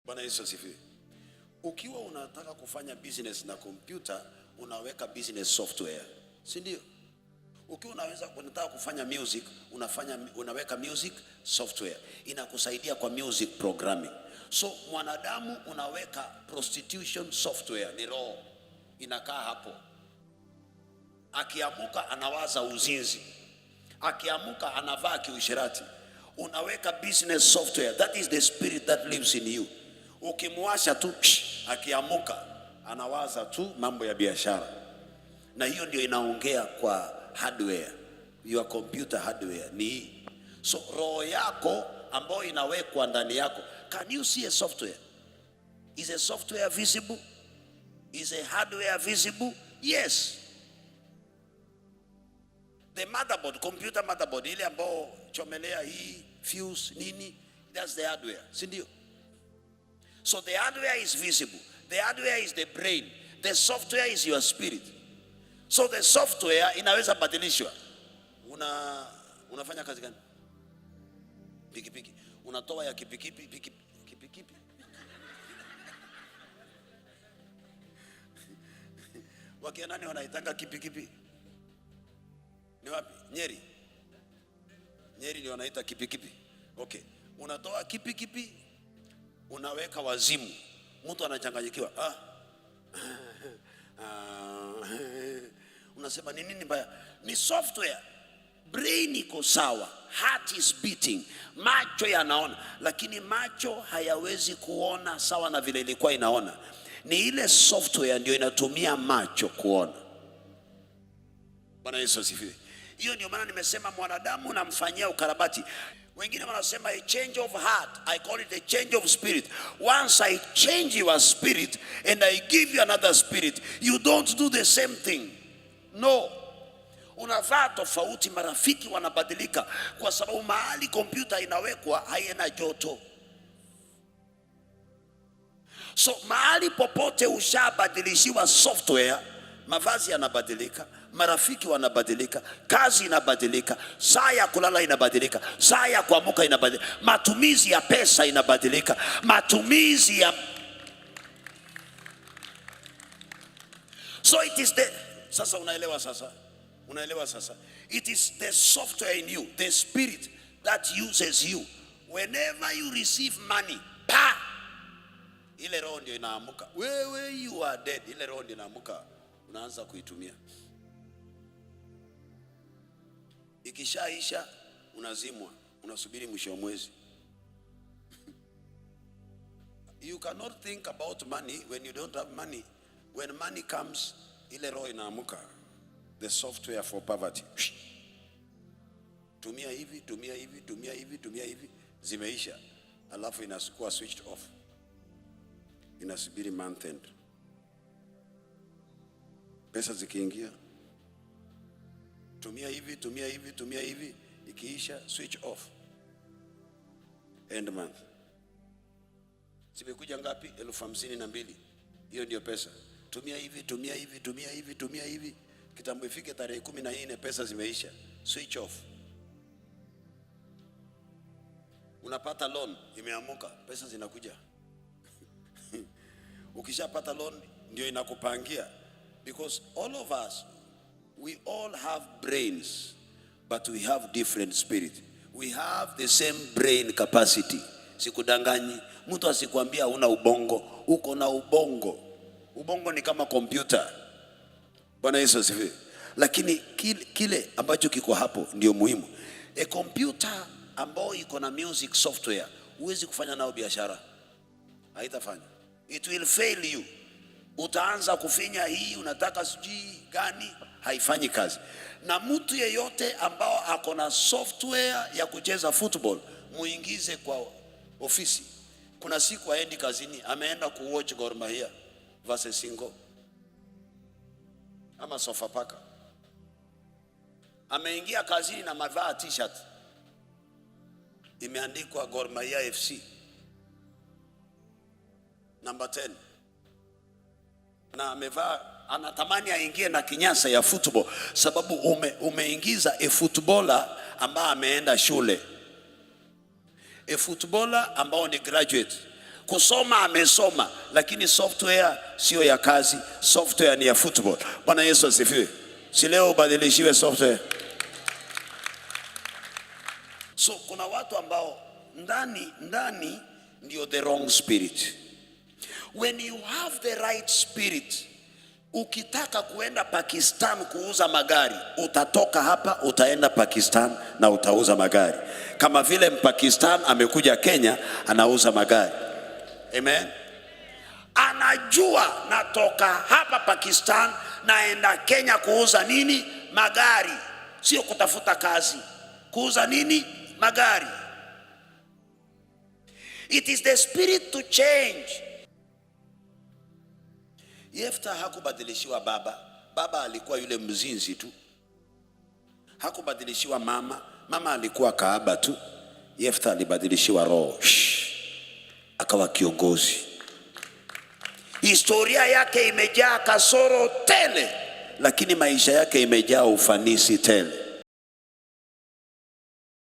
Bwana Yesu asifiwe. Ukiwa unataka kufanya business na kompyuta, unaweka business software, si ndio? Ukiwa unataka kufanya music, unaweka music software, inakusaidia kwa music programming. So mwanadamu unaweka prostitution software, ni roho inakaa hapo. Akiamuka anawaza uzinzi, akiamuka anavaa kiusherati. Unaweka business software, that is the spirit that lives in you. Ukimwasha tu akiamuka anawaza tu mambo ya biashara, na hiyo ndio inaongea kwa hardware, your computer hardware ni. So roho yako ambayo inawekwa ndani yako, can you see a software? Is a software visible? Is a hardware visible? Yes. The motherboard, computer motherboard, ile ambao chomelea hii fuse nini, that's the hardware, si ndio? So the hardware is visible. The hardware is the brain. The software is your spirit. So the software inaweza badilishwa. Unafanya kazi gani? Pikipiki. Unatoa ya pikipiki. Wakia nani wanaitanga kipikipi? Ni wapi? Nyeri. Nyeri ndio wanaita kipikipi. Okay. Unatoa kipikipi, unaweka wazimu. Mtu anachanganyikiwa. Unasema ni nini mbaya? Ni software. Brain iko sawa, heart is beating, macho yanaona, lakini macho hayawezi kuona sawa na vile ilikuwa inaona. Ni ile software ndio inatumia macho kuona. Bwana Yesu asifiwe. Hiyo ndio maana nimesema mwanadamu namfanyia ukarabati. Wengine wanasema a change of heart, I call it a change of spirit. Once I change your spirit and I give you another spirit, you don't do the same thing. No. Unavaa tofauti, marafiki wanabadilika, kwa sababu mahali kompyuta inawekwa haina joto. So mahali popote ushabadilishiwa software, mavazi yanabadilika, marafiki wanabadilika, kazi inabadilika, saa ya kulala inabadilika, saa ya kuamka inabadilika, matumizi ya pesa inabadilika, matumizi ya... So it is the... Sasa unaelewa sasa? Unaelewa sasa? It is the software in you, the spirit that uses you. Whenever you receive money, ile roho ndio inaamuka. Wewe you are dead. Ile roho ndio inaamuka, unaanza kuitumia. Ikishaisha unazimwa, unasubiri mwisho wa mwezi. You cannot think about money when you don't have money. When money comes, ile roho inaamuka. The software for poverty. Tumia hivi, tumia hivi, tumia hivi, tumia hivi, zimeisha. Alafu inakuwa switched off. Inasubiri month end. Pesa zikiingia, tumia hivi, tumia hivi, tumia hivi, ikiisha switch off. End month. Zimekuja ngapi? 52,000. Hiyo ndio pesa. Tumia hivi, tumia hivi, tumia hivi, tumia hivi. Kitambo ifike tarehe 14 pesa zimeisha. Switch off. Unapata loan, imeamuka, pesa zinakuja. Ukishapata loan ndio inakupangia, because all of us, we all have brains, but we have different spirit. We have the same brain capacity. Sikudanganyi, mtu asikwambia una ubongo, uko na ubongo. Ubongo ni kama kompyuta. Bwana Yesu asifiwe. Lakini kile ambacho kiko hapo ndio muhimu. A computer ambao iko na music software, huwezi kufanya nao biashara. Haitafanya. It will fail you. Utaanza kufinya hii, unataka sijui gani, haifanyi kazi. Na mtu yeyote ambao ako na software ya kucheza football, muingize kwa ofisi. Kuna siku aendi kazini, ameenda kuwatch Gor Mahia versus Singo ama Sofapaka. Ameingia kazini na mavaa t-shirt imeandikwa Gor Mahia FC number 10, na amevaa, anatamani aingie na kinyasa ya football, sababu umeingiza a footballer ambaye ameenda shule, a footballer ambao ni graduate. Kusoma amesoma, lakini software sio ya kazi, software ni ya football. Bwana Yesu asifiwe. Si leo ubadilishiwe software. So kuna watu ambao ndani ndio the wrong spirit. When you have the right spirit, ukitaka kuenda Pakistan kuuza magari, utatoka hapa utaenda Pakistan na utauza magari. Kama vile Mpakistan amekuja Kenya anauza magari. Amen. Anajua natoka hapa Pakistan naenda Kenya kuuza nini? Magari. Sio kutafuta kazi. Kuuza nini? Magari. It is the spirit to change. Yefta hakubadilishiwa baba. Baba alikuwa yule mzinzi tu. Hakubadilishiwa mama. Mama alikuwa kaaba tu. Yefta alibadilishiwa roho. Akawa kiongozi. Historia yake imejaa kasoro tele, lakini maisha yake imejaa ufanisi tele.